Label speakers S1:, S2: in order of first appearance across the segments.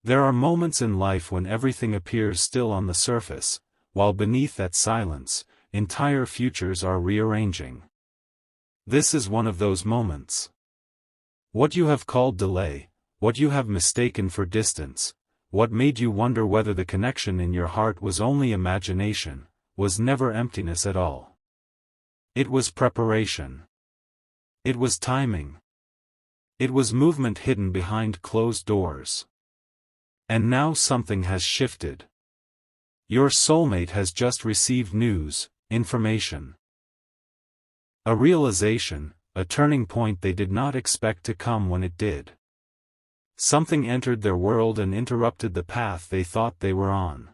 S1: There are moments in life when everything appears still on the surface, while beneath that silence, entire futures are rearranging. This is one of those moments. What you have called delay, what you have mistaken for distance, what made you wonder whether the connection in your heart was only imagination, was never emptiness at all. It was preparation. It was timing. It was movement hidden behind closed doors. And now something has shifted. Your soulmate has just received news, information. A realization, a turning point they did not expect to come when it did. Something entered their world and interrupted the path they thought they were on.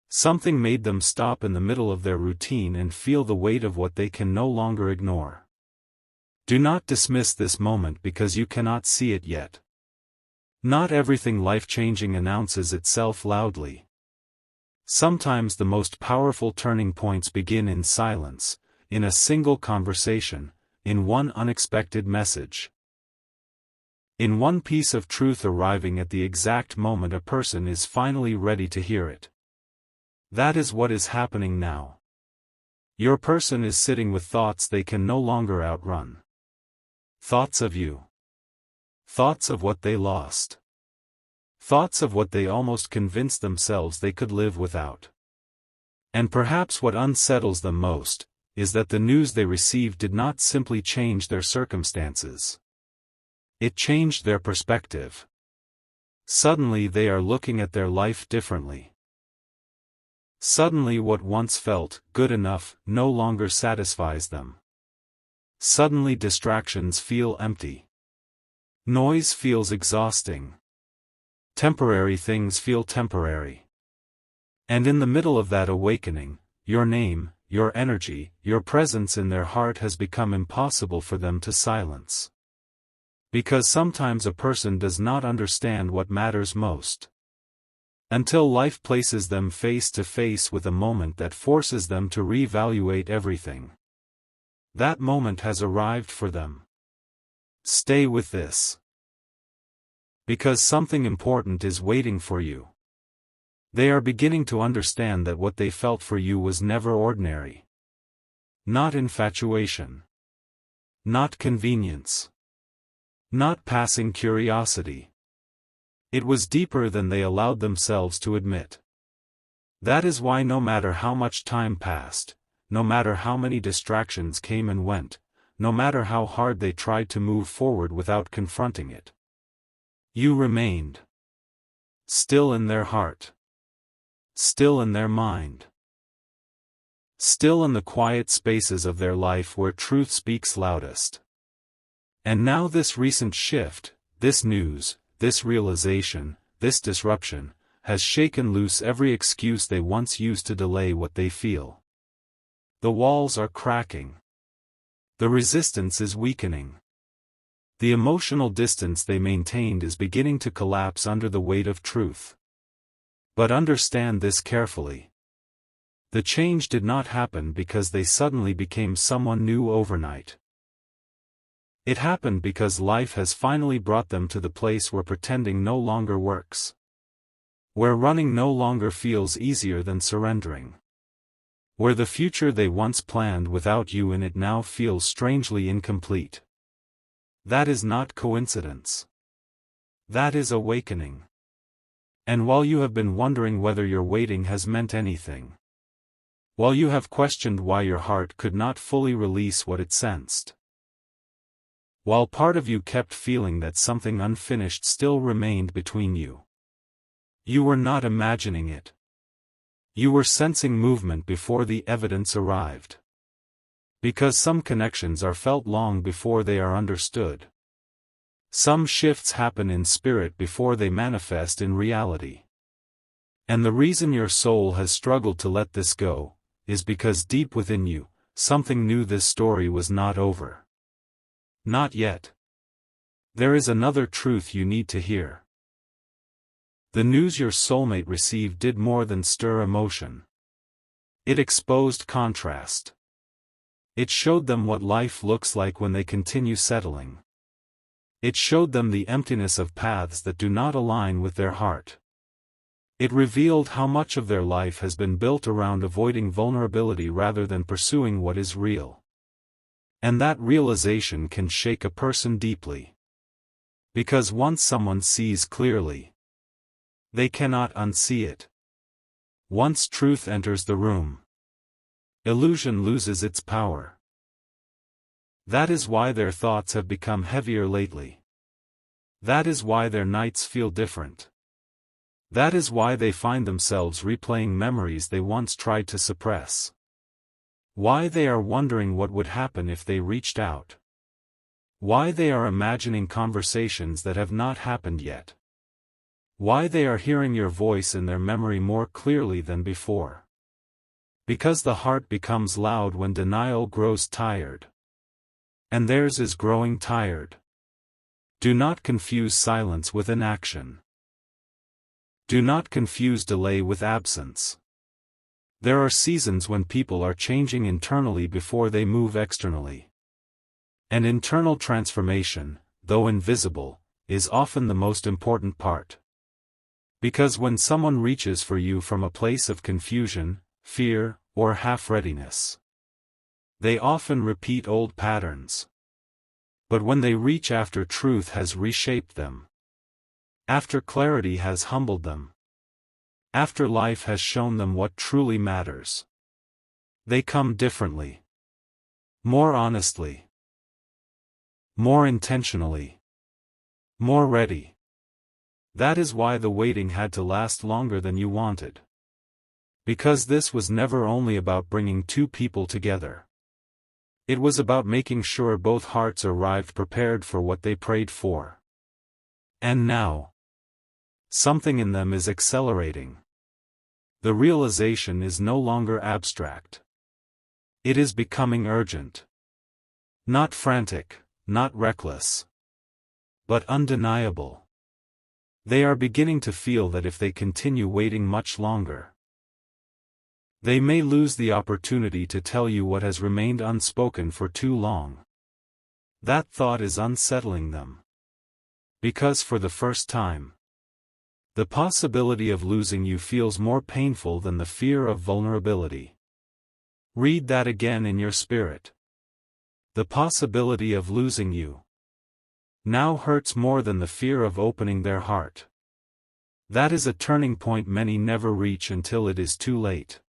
S1: Something made them stop in the middle of their routine and feel the weight of what they can no longer ignore. Do not dismiss this moment because you cannot see it yet. Not everything life-changing announces itself loudly. Sometimes the most powerful turning points begin in silence, in a single conversation, in one unexpected message. In one piece of truth arriving at the exact moment a person is finally ready to hear it. That is what is happening now. Your person is sitting with thoughts they can no longer outrun. Thoughts of you. Thoughts of what they lost. Thoughts of what they almost convinced themselves they could live without. And perhaps what unsettles them most, is that the news they received did not simply change their circumstances. It changed their perspective. Suddenly they are looking at their life differently. Suddenly what once felt good enough no longer satisfies them. Suddenly distractions feel empty. Noise feels exhausting. Temporary things feel temporary. And in the middle of that awakening, your name, your energy, your presence in their heart has become impossible for them to silence. Because sometimes a person does not understand what matters most. Until life places them face to face with a moment that forces them to reevaluate everything. That moment has arrived for them. Stay with this. Because something important is waiting for you. They are beginning to understand that what they felt for you was never ordinary. Not infatuation. Not convenience. Not passing curiosity. It was deeper than they allowed themselves to admit. That is why no matter how much time passed, no matter how many distractions came and went, no matter how hard they tried to move forward without confronting it, you remained. Still in their heart. Still in their mind. Still in the quiet spaces of their life where truth speaks loudest. And now this recent shift, this news, this realization, this disruption, has shaken loose every excuse they once used to delay what they feel. The walls are cracking. The resistance is weakening. The emotional distance they maintained is beginning to collapse under the weight of truth. But understand this carefully. The change did not happen because they suddenly became someone new overnight. It happened because life has finally brought them to the place where pretending no longer works. Where running no longer feels easier than surrendering. Where the future they once planned without you in it now feels strangely incomplete. That is not coincidence. That is awakening. And while you have been wondering whether your waiting has meant anything, while you have questioned why your heart could not fully release what it sensed, while part of you kept feeling that something unfinished still remained between you, you were not imagining it. You were sensing movement before the evidence arrived. Because some connections are felt long before they are understood. Some shifts happen in spirit before they manifest in reality. And the reason your soul has struggled to let this go, is because deep within you, something knew this story was not over. Not yet. There is another truth you need to hear. The news your soulmate received did more than stir emotion. It exposed contrast. It showed them what life looks like when they continue settling. It showed them the emptiness of paths that do not align with their heart. It revealed how much of their life has been built around avoiding vulnerability rather than pursuing what is real. And that realization can shake a person deeply. Because once someone sees clearly, they cannot unsee it. Once truth enters the room, illusion loses its power. That is why their thoughts have become heavier lately. That is why their nights feel different. That is why they find themselves replaying memories they once tried to suppress. Why they are wondering what would happen if they reached out. Why they are imagining conversations that have not happened yet. Why they are hearing your voice in their memory more clearly than before. Because the heart becomes loud when denial grows tired. And theirs is growing tired. Do not confuse silence with inaction. Do not confuse delay with absence. There are seasons when people are changing internally before they move externally. And internal transformation, though invisible, is often the most important part. Because when someone reaches for you from a place of confusion, fear, or half-readiness, they often repeat old patterns. But when they reach after truth has reshaped them, after clarity has humbled them, after life has shown them what truly matters, they come differently. More honestly. More intentionally. More ready. That is why the waiting had to last longer than you wanted. Because this was never only about bringing two people together. It was about making sure both hearts arrived prepared for what they prayed for. And now, something in them is accelerating. The realization is no longer abstract. It is becoming urgent. Not frantic, not reckless, but undeniable. They are beginning to feel that if they continue waiting much longer, they may lose the opportunity to tell you what has remained unspoken for too long. That thought is unsettling them. Because for the first time, the possibility of losing you feels more painful than the fear of vulnerability. Read that again in your spirit. The possibility of losing you now hurts more than the fear of opening their heart. That is a turning point many never reach until it is too late.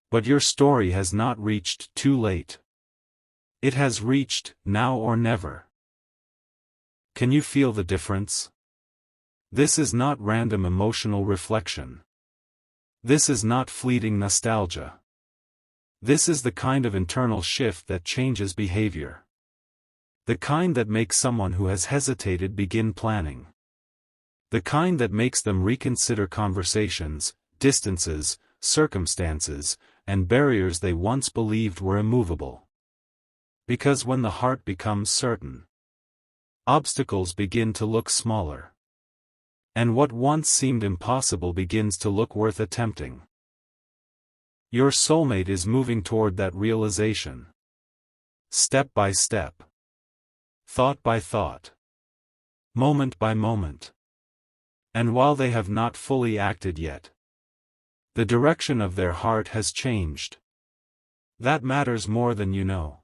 S1: But your story has not reached too late. It has reached now or never. Can you feel the difference? This is not random emotional reflection. This is not fleeting nostalgia. This is the kind of internal shift that changes behavior. The kind that makes someone who has hesitated begin planning. The kind that makes them reconsider conversations, distances, circumstances, and barriers they once believed were immovable. Because when the heart becomes certain, obstacles begin to look smaller. And what once seemed impossible begins to look worth attempting. Your soulmate is moving toward that realization. Step by step. Thought by thought. Moment by moment. And while they have not fully acted yet, the direction of their heart has changed. That matters more than you know.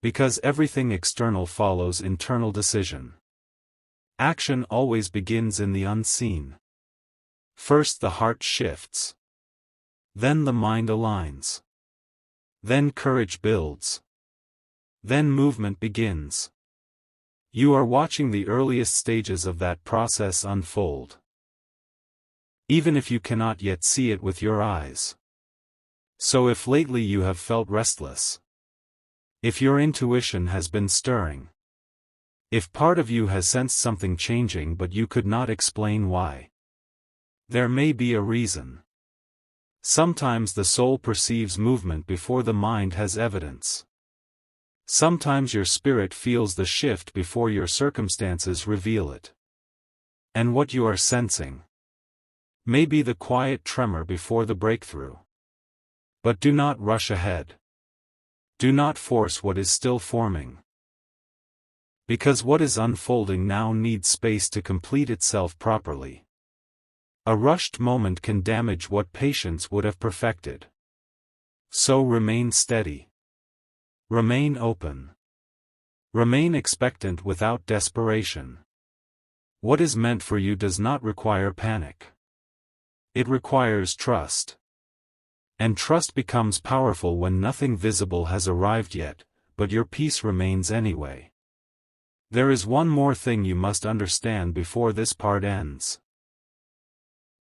S1: Because everything external follows internal decision. Action always begins in the unseen. First the heart shifts. Then the mind aligns. Then courage builds. Then movement begins. You are watching the earliest stages of that process unfold. Even if you cannot yet see it with your eyes. So if lately you have felt restless, if your intuition has been stirring, if part of you has sensed something changing but you could not explain why, there may be a reason. Sometimes the soul perceives movement before the mind has evidence. Sometimes your spirit feels the shift before your circumstances reveal it. And what you are sensing may be the quiet tremor before the breakthrough. But do not rush ahead. Do not force what is still forming. Because what is unfolding now needs space to complete itself properly. A rushed moment can damage what patience would have perfected. So remain steady. Remain open. Remain expectant without desperation. What is meant for you does not require panic. It requires trust. And trust becomes powerful when nothing visible has arrived yet, but your peace remains anyway. There is one more thing you must understand before this part ends.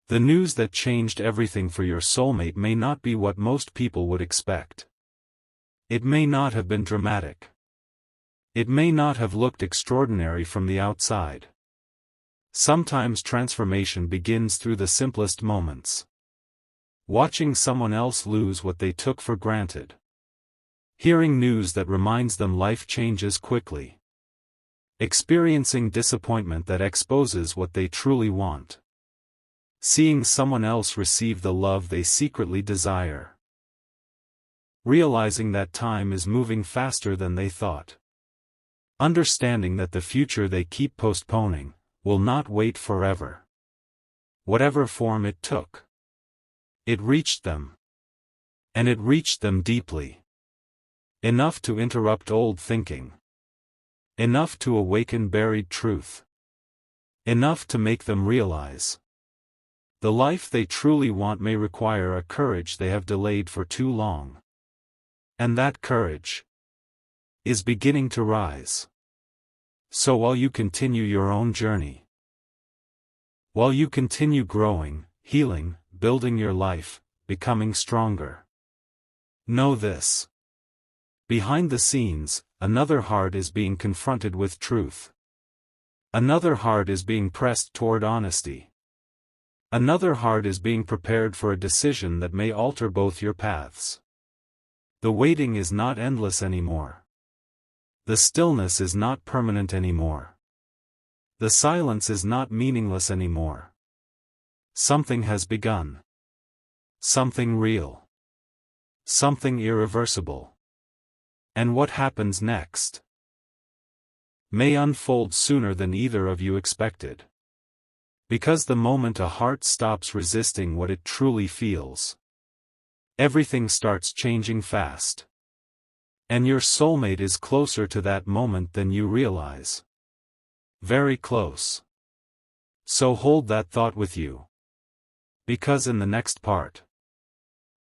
S1: The news that changed everything for your soulmate may not be what most people would expect. It may not have been dramatic. It may not have looked extraordinary from the outside. Sometimes transformation begins through the simplest moments. Watching someone else lose what they took for granted. Hearing news that reminds them life changes quickly. Experiencing disappointment that exposes what they truly want. Seeing someone else receive the love they secretly desire. Realizing that time is moving faster than they thought. Understanding that the future they keep postponing will not wait forever. Whatever form it took. It reached them. And it reached them deeply. Enough to interrupt old thinking. Enough to awaken buried truth. Enough to make them realize. The life they truly want may require a courage they have delayed for too long. And that courage is beginning to rise. So while you continue your own journey, while you continue growing, healing, building your life, becoming stronger, know this. Behind the scenes, another heart is being confronted with truth. Another heart is being pressed toward honesty. Another heart is being prepared for a decision that may alter both your paths. The waiting is not endless anymore. The stillness is not permanent anymore. The silence is not meaningless anymore. Something has begun. Something real. Something irreversible. And what happens next may unfold sooner than either of you expected. Because the moment a heart stops resisting what it truly feels, everything starts changing fast. And your soulmate is closer to that moment than you realize. Very close. So hold that thought with you. Because in the next part,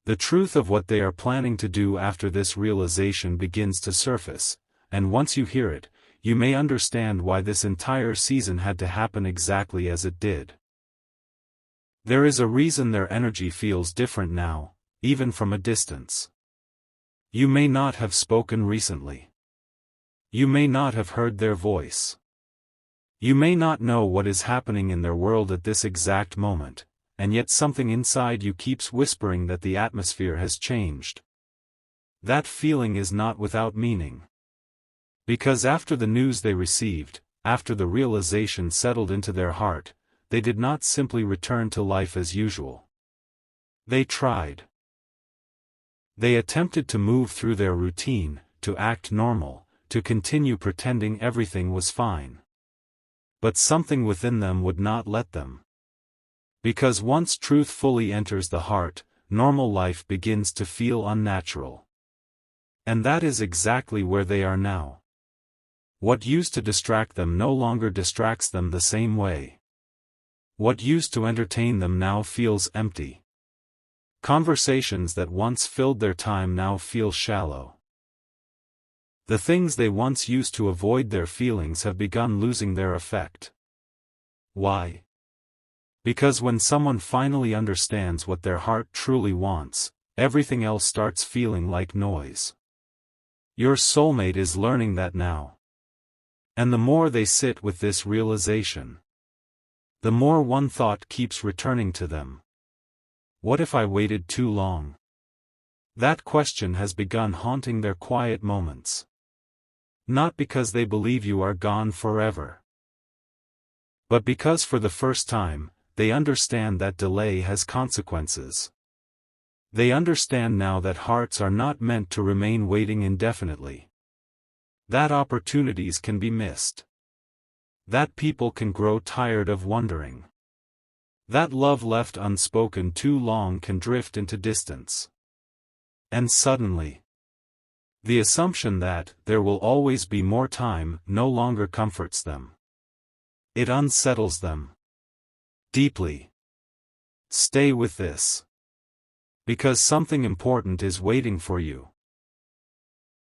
S1: the truth of what they are planning to do after this realization begins to surface, and once you hear it, you may understand why this entire season had to happen exactly as it did. There is a reason their energy feels different now, even from a distance. You may not have spoken recently. You may not have heard their voice. You may not know what is happening in their world at this exact moment, and yet something inside you keeps whispering that the atmosphere has changed. That feeling is not without meaning. Because after the news they received, after the realization settled into their heart, they did not simply return to life as usual. They tried. They attempted to move through their routine, to act normal, to continue pretending everything was fine. But something within them would not let them. Because once truth fully enters the heart, normal life begins to feel unnatural. And that is exactly where they are now. What used to distract them no longer distracts them the same way. What used to entertain them now feels empty. Conversations that once filled their time now feel shallow. The things they once used to avoid their feelings have begun losing their effect. Why? Because when someone finally understands what their heart truly wants, everything else starts feeling like noise. Your soulmate is learning that now. And the more they sit with this realization, the more one thought keeps returning to them. What if I waited too long? That question has begun haunting their quiet moments. Not because they believe you are gone forever, but because for the first time, they understand that delay has consequences. They understand now that hearts are not meant to remain waiting indefinitely. That opportunities can be missed. That people can grow tired of wondering. That love left unspoken too long can drift into distance. And suddenly, the assumption that there will always be more time no longer comforts them. It unsettles them deeply. Stay with this. Because something important is waiting for you.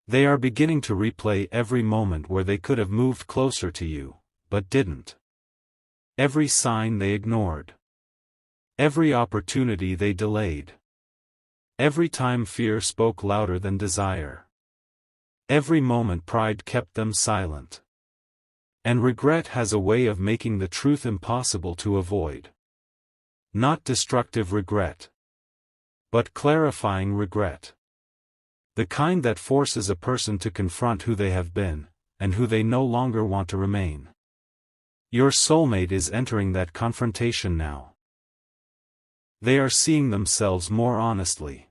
S1: They are beginning to replay every moment where they could have moved closer to you, but didn't. Every sign they ignored. Every opportunity they delayed. Every time fear spoke louder than desire. Every moment pride kept them silent. And regret has a way of making the truth impossible to avoid. Not destructive regret, but clarifying regret. The kind that forces a person to confront who they have been, and who they no longer want to remain. Your soulmate is entering that confrontation now. They are seeing themselves more honestly.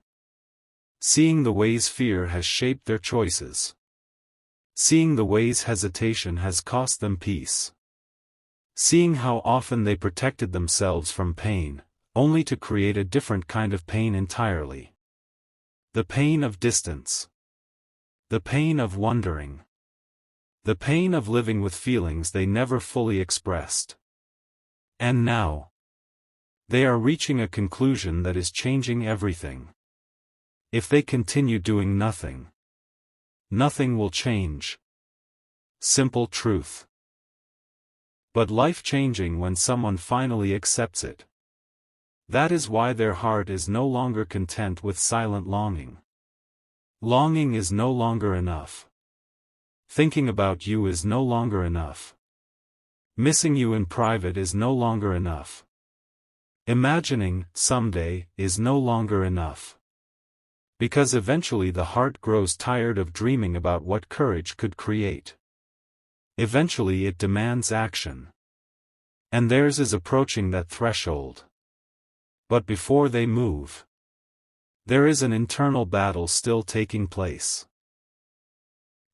S1: Seeing the ways fear has shaped their choices. Seeing the ways hesitation has cost them peace. Seeing how often they protected themselves from pain, only to create a different kind of pain entirely. The pain of distance. The pain of wondering. The pain of living with feelings they never fully expressed. And now, they are reaching a conclusion that is changing everything. If they continue doing nothing, nothing will change. Simple truth. But life-changing when someone finally accepts it. That is why their heart is no longer content with silent longing. Longing is no longer enough. Thinking about you is no longer enough. Missing you in private is no longer enough. Imagining, someday, is no longer enough. Because eventually the heart grows tired of dreaming about what courage could create. Eventually it demands action. And theirs is approaching that threshold. But before they move, there is an internal battle still taking place.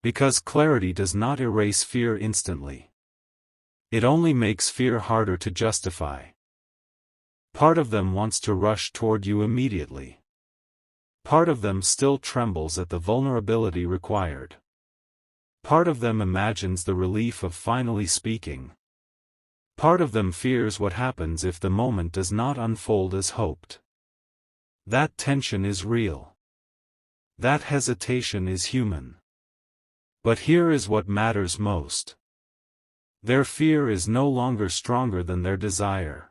S1: Because clarity does not erase fear instantly. It only makes fear harder to justify. Part of them wants to rush toward you immediately. Part of them still trembles at the vulnerability required. Part of them imagines the relief of finally speaking. Part of them fears what happens if the moment does not unfold as hoped. That tension is real. That hesitation is human. But here is what matters most. Their fear is no longer stronger than their desire.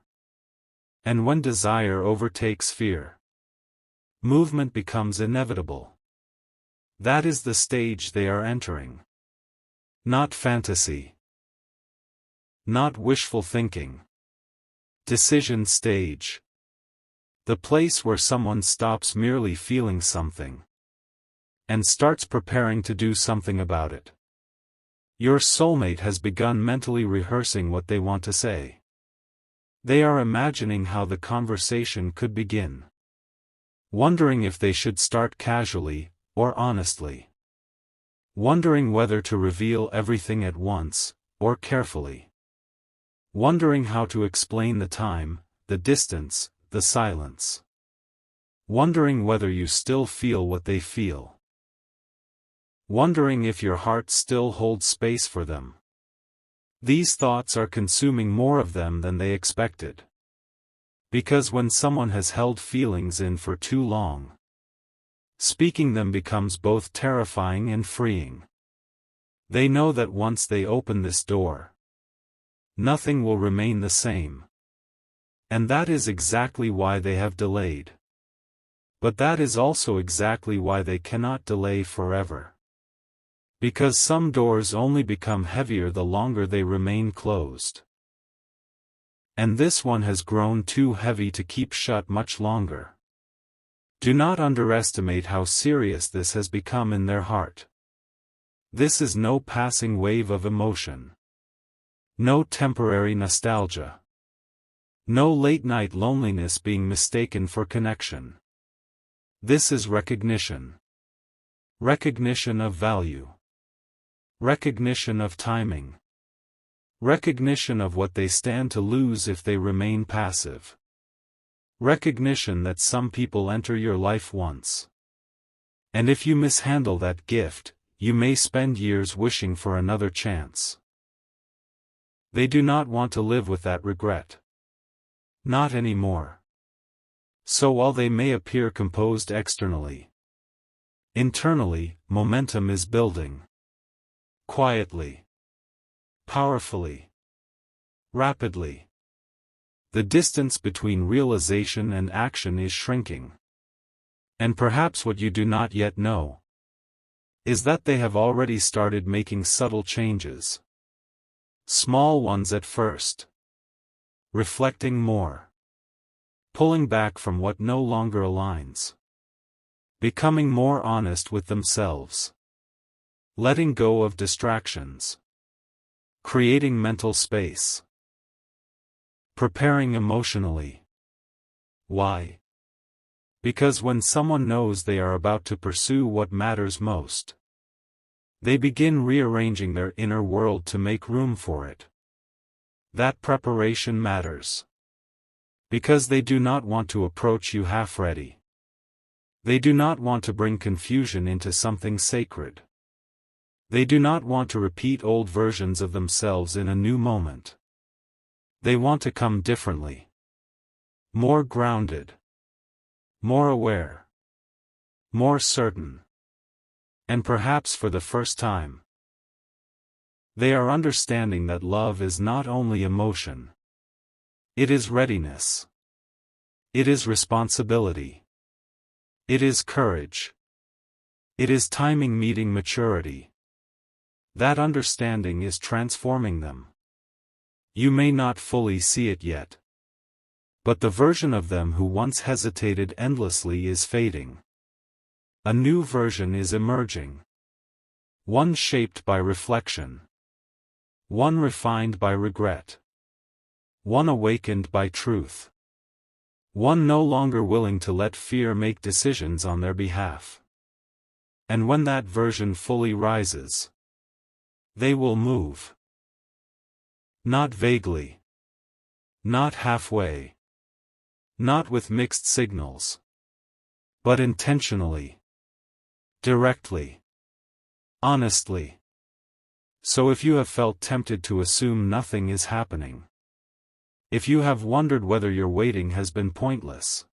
S1: And when desire overtakes fear, movement becomes inevitable. That is the stage they are entering. Not fantasy. Not wishful thinking. Decision stage. The place where someone stops merely feeling something and starts preparing to do something about it. Your soulmate has begun mentally rehearsing what they want to say. They are imagining how the conversation could begin. Wondering if they should start casually, or honestly. Wondering whether to reveal everything at once, or carefully. Wondering how to explain the time, the distance, the silence. Wondering whether you still feel what they feel. Wondering if your heart still holds space for them. These thoughts are consuming more of them than they expected. Because when someone has held feelings in for too long, speaking them becomes both terrifying and freeing. They know that once they open this door, nothing will remain the same. And that is exactly why they have delayed. But that is also exactly why they cannot delay forever. Because some doors only become heavier the longer they remain closed. And this one has grown too heavy to keep shut much longer. Do not underestimate how serious this has become in their heart. This is no passing wave of emotion. No temporary nostalgia. No late-night loneliness being mistaken for connection. This is recognition. Recognition of value. Recognition of timing. Recognition of what they stand to lose if they remain passive. Recognition that some people enter your life once. And if you mishandle that gift, you may spend years wishing for another chance. They do not want to live with that regret. Not anymore. So while they may appear composed externally, internally, momentum is building. Quietly. Powerfully. Rapidly. The distance between realization and action is shrinking. And perhaps what you do not yet know is that they have already started making subtle changes. Small ones at first. Reflecting more. Pulling back from what no longer aligns. Becoming more honest with themselves. Letting go of distractions. Creating mental space. Preparing emotionally. Why? Because when someone knows they are about to pursue what matters most, they begin rearranging their inner world to make room for it. That preparation matters. Because they do not want to approach you half-ready. They do not want to bring confusion into something sacred. They do not want to repeat old versions of themselves in a new moment. They want to come differently. More grounded. More aware. More certain. And perhaps for the first time, they are understanding that love is not only emotion. It is readiness. It is responsibility. It is courage. It is timing meeting maturity. That understanding is transforming them. You may not fully see it yet. But the version of them who once hesitated endlessly is fading. A new version is emerging. One shaped by reflection. One refined by regret. One awakened by truth. One no longer willing to let fear make decisions on their behalf. And when that version fully rises, they will move. Not vaguely. Not halfway. Not with mixed signals. But intentionally. Directly. Honestly. So if you have felt tempted to assume nothing is happening, if you have wondered whether your waiting has been pointless,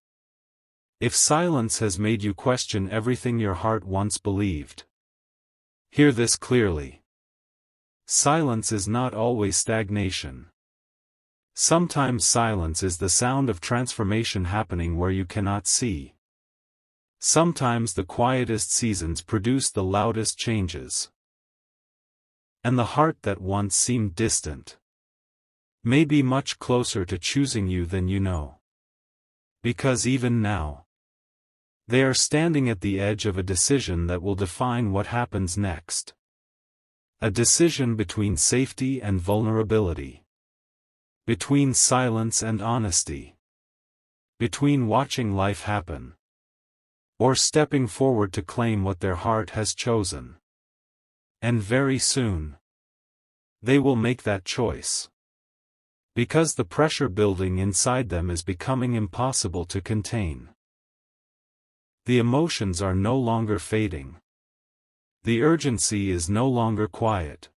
S1: if silence has made you question everything your heart once believed, hear this clearly. Silence is not always stagnation. Sometimes silence is the sound of transformation happening where you cannot see. Sometimes the quietest seasons produce the loudest changes. And the heart that once seemed distant may be much closer to choosing you than you know. Because even now, they are standing at the edge of a decision that will define what happens next. A decision between safety and vulnerability. Between silence and honesty. Between watching life happen, or stepping forward to claim what their heart has chosen. And very soon, they will make that choice. Because the pressure building inside them is becoming impossible to contain. The emotions are no longer fading. The urgency is no longer quiet.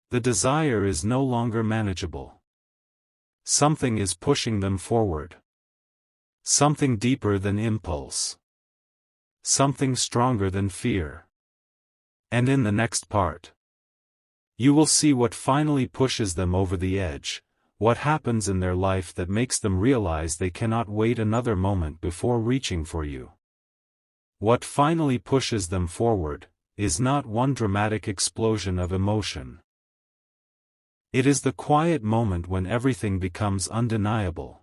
S1: The desire is no longer manageable. Something is pushing them forward. Something deeper than impulse. Something stronger than fear. And in the next part, you will see what finally pushes them over the edge, what happens in their life that makes them realize they cannot wait another moment before reaching for you. What finally pushes them forward is not one dramatic explosion of emotion. It is the quiet moment when everything becomes undeniable.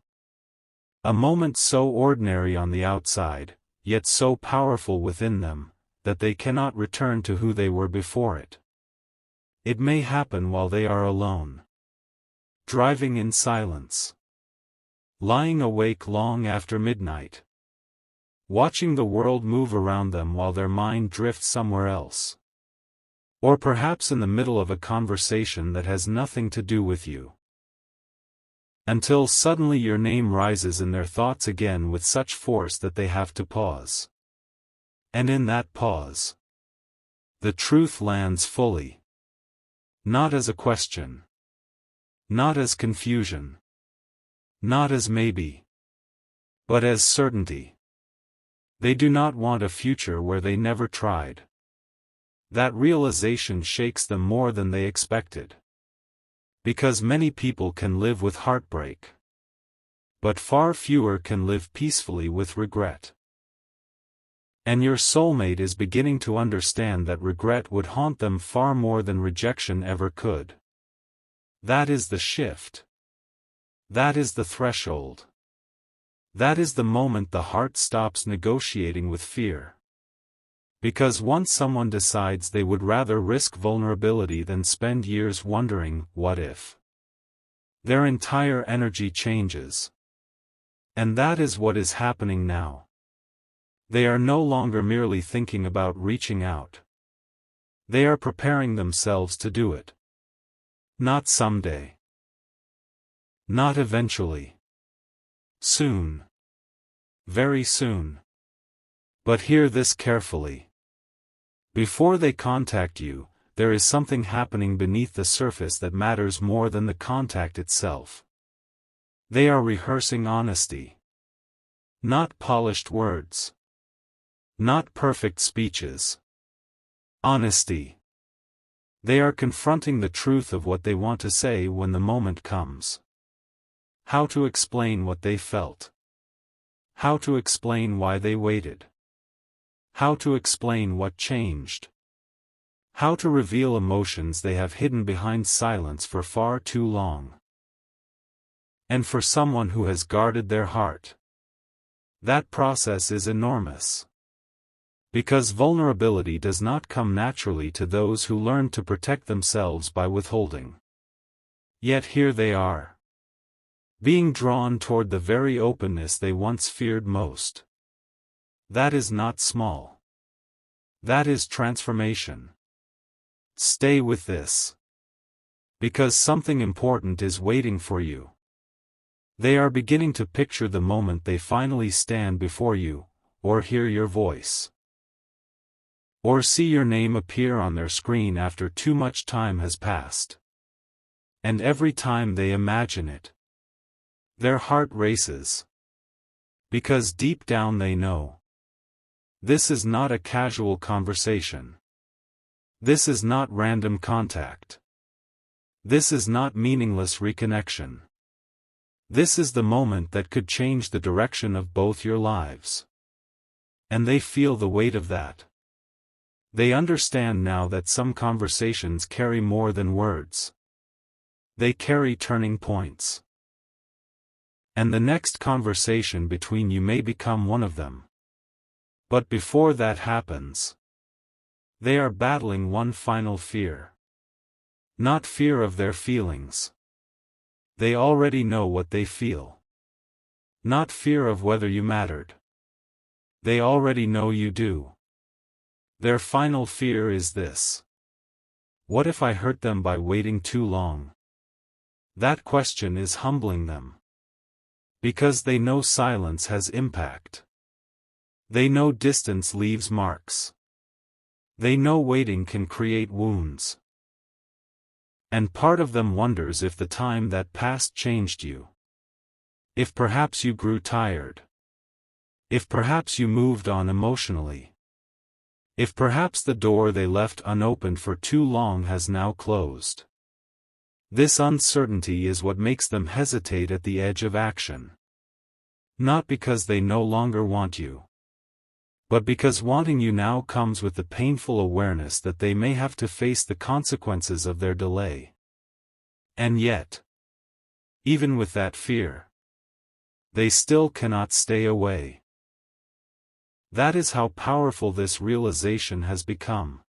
S1: A moment so ordinary on the outside, yet so powerful within them, that they cannot return to who they were before it. It may happen while they are alone. Driving in silence. Lying awake long after midnight. Watching the world move around them while their mind drifts somewhere else. Or perhaps in the middle of a conversation that has nothing to do with you. Until suddenly your name rises in their thoughts again with such force that they have to pause. And in that pause, the truth lands fully. Not as a question. Not as confusion. Not as maybe. But as certainty. They do not want a future where they never tried. That realization shakes them more than they expected. Because many people can live with heartbreak. But far fewer can live peacefully with regret. And your soulmate is beginning to understand that regret would haunt them far more than rejection ever could. That is the shift. That is the threshold. That is the moment the heart stops negotiating with fear. Because once someone decides they would rather risk vulnerability than spend years wondering, what if? Their entire energy changes. And that is what is happening now. They are no longer merely thinking about reaching out. They are preparing themselves to do it. Not someday. Not eventually. Soon. Very soon. But hear this carefully. Before they contact you, there is something happening beneath the surface that matters more than the contact itself. They are rehearsing honesty. Not polished words. Not perfect speeches. Honesty. They are confronting the truth of what they want to say when the moment comes. How to explain what they felt. How to explain why they waited. How to explain what changed. How to reveal emotions they have hidden behind silence for far too long. And for someone who has guarded their heart, that process is enormous. Because vulnerability does not come naturally to those who learn to protect themselves by withholding. Yet here they are. Being drawn toward the very openness they once feared most. That is not small. That is transformation. Stay with this. Because something important is waiting for you. They are beginning to picture the moment they finally stand before you, or hear your voice. Or see your name appear on their screen after too much time has passed. And every time they imagine it, their heart races. Because deep down they know. This is not a casual conversation. This is not random contact. This is not meaningless reconnection. This is the moment that could change the direction of both your lives. And they feel the weight of that. They understand now that some conversations carry more than words. They carry turning points. And the next conversation between you may become one of them. But before that happens, they are battling one final fear. Not fear of their feelings. They already know what they feel. Not fear of whether you mattered. They already know you do. Their final fear is this. What if I hurt them by waiting too long? That question is humbling them. Because they know silence has impact. They know distance leaves marks. They know waiting can create wounds. And part of them wonders if the time that passed changed you. If perhaps you grew tired. If perhaps you moved on emotionally. If perhaps the door they left unopened for too long has now closed. This uncertainty is what makes them hesitate at the edge of action. Not because they no longer want you. But because wanting you now comes with the painful awareness that they may have to face the consequences of their delay. And yet, even with that fear, they still cannot stay away. That is how powerful this realization has become.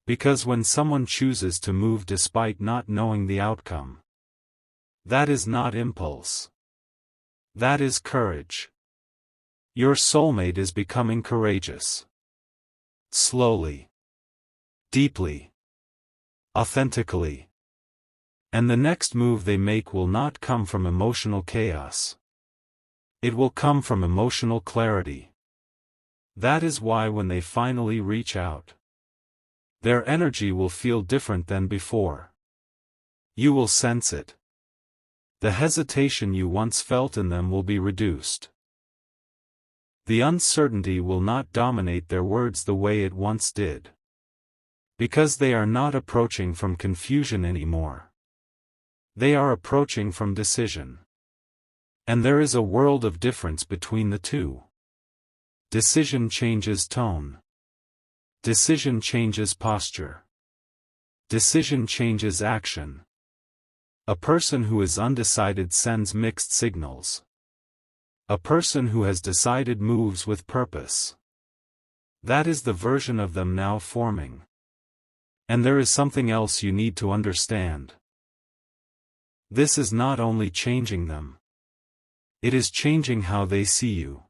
S1: Because when someone chooses to move despite not knowing the outcome, that is not impulse. That is courage. Your soulmate is becoming courageous. Slowly. deeply, authentically. And the next move they make will not come from emotional chaos. It will come from emotional clarity. That is why when they finally reach out, their energy will feel different than before. You will sense it. The hesitation you once felt in them will be reduced. The uncertainty will not dominate their words the way it once did. Because they are not approaching from confusion anymore. They are approaching from decision. And there is a world of difference between the two. Decision changes tone. Decision changes posture. Decision changes action. A person who is undecided sends mixed signals. A person who has decided moves with purpose. That is the version of them now forming. And there is something else you need to understand. This is not only changing them. It is changing how they see you.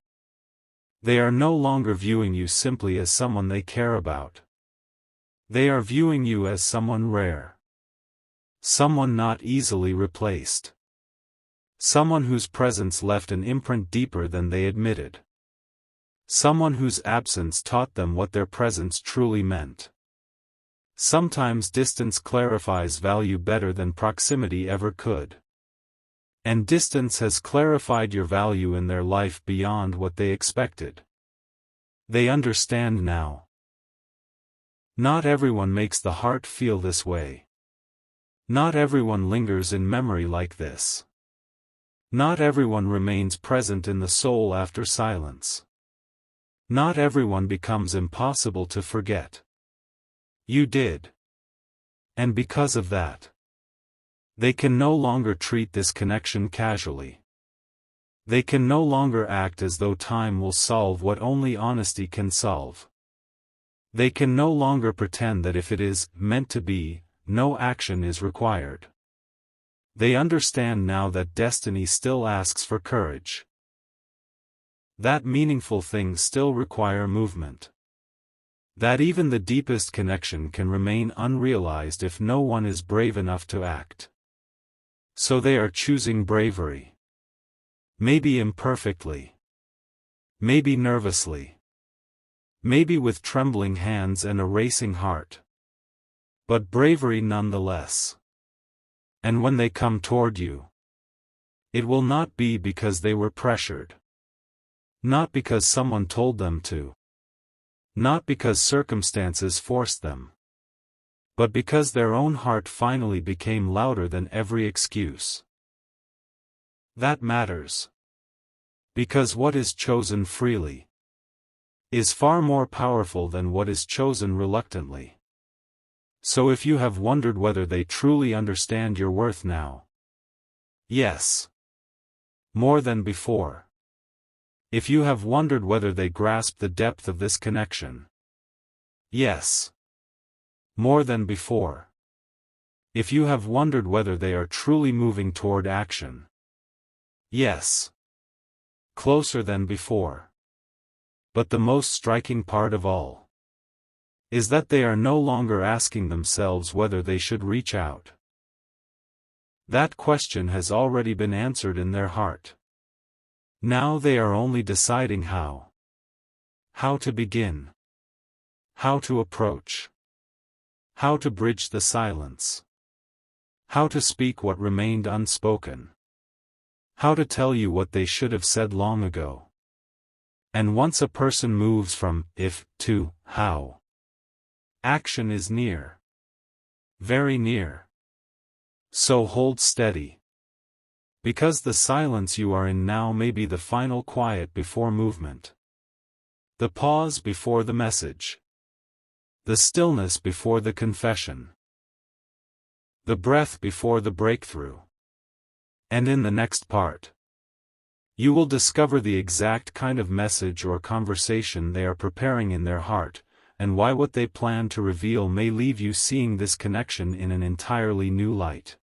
S1: They are no longer viewing you simply as someone they care about. They are viewing you as someone rare. Someone not easily replaced. Someone whose presence left an imprint deeper than they admitted. Someone whose absence taught them what their presence truly meant. Sometimes distance clarifies value better than proximity ever could. And distance has clarified your value in their life beyond what they expected. They understand now. Not everyone makes the heart feel this way. Not everyone lingers in memory like this. Not everyone remains present in the soul after silence. Not everyone becomes impossible to forget. You did. And because of that, they can no longer treat this connection casually. They can no longer act as though time will solve what only honesty can solve. They can no longer pretend that if it is meant to be, no action is required. They understand now that destiny still asks for courage. That meaningful things still require movement. That even the deepest connection can remain unrealized if no one is brave enough to act. So they are choosing bravery. Maybe imperfectly. Maybe nervously. Maybe with trembling hands and a racing heart. But bravery nonetheless. And when they come toward you, it will not be because they were pressured. Not because someone told them to. Not because circumstances forced them. But because their own heart finally became louder than every excuse. That matters. Because what is chosen freely is far more powerful than what is chosen reluctantly. So if you have wondered whether they truly understand your worth now, yes. More than before. If you have wondered whether they grasp the depth of this connection, yes. More than before. If you have wondered whether they are truly moving toward action, yes. Closer than before. But the most striking part of all is that they are no longer asking themselves whether they should reach out. That question has already been answered in their heart. Now they are only deciding how. How to begin. How to approach. How to bridge the silence. How to speak what remained unspoken. How to tell you what they should have said long ago. And once a person moves from if to how, action is near. Very near. So hold steady. Because the silence you are in now may be the final quiet before movement. The pause before the message. The stillness before the confession. The breath before the breakthrough. And in the next part, you will discover the exact kind of message or conversation they are preparing in their heart, and why what they plan to reveal may leave you seeing this connection in an entirely new light.